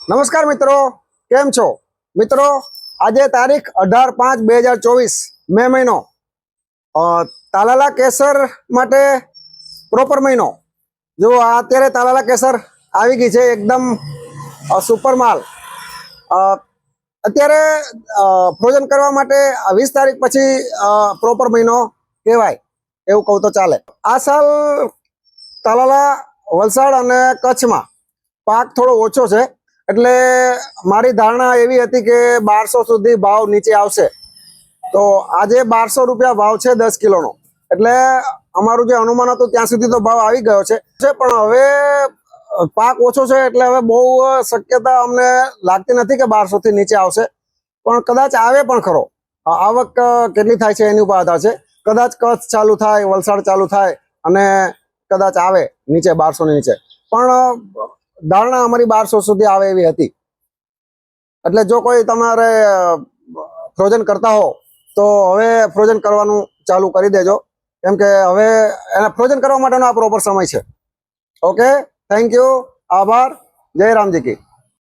નમસ્કાર મિત્રો, કેમ છો મિત્રો? આજે તારીખ 18/5/2024 મે મહિનો, તાલાલા કેસર માટે પ્રોપર મહિનો. જો અત્યારે તાલાલા કેસર આવી ગઈ છે, એકદમ સુપર માલ. અત્યારે ફ્રોઝન કરવા માટે 20 તારીખ પછી પ્રોપર મહિનો કહેવાય એવું કહું તો ચાલે. આ સાલ તાલાલા, વલસાડ અને કચ્છમાં પાક થોડો ઓછો છે, એટલે મારી ધારણા એવી હતી કે 1200 સુધી ભાવ નીચે આવશે. તો આજે 1200 રૂપિયા ભાવ છે 10 કિલોનો. એટલે અમારું જે અનુમાન હતું ત્યાં સુધી તો ભાવ આવી ગયો છે, પણ હવે પાક ઓછો છે એટલે હવે બહુ શક્યતા અમને લાગતી નથી કે 1200 થી નીચે આવશે. પણ કદાચ આવે પણ ખરો. આવક કેટલી થાય છે એની ઉપર આધાર છે. કદાચ કચ્છ ચાલુ થાય, વલસાડ ચાલુ થાય અને કદાચ આવે નીચે 1200 ની નીચે. પણ ધારણા અમારી 1200 સુધી આવે એવી હતી. એટલે જો કોઈ તમારે ફ્રોઝન કરતા હો તો હવે ફ્રોઝન કરવાનું ચાલુ કરી દેજો, કેમ કે હવે એને ફ્રોઝન કરવા માટેનો આ પ્રોપર સમય છે. ઓકે, થેન્ક યુ, આભાર, જય રામજી કી.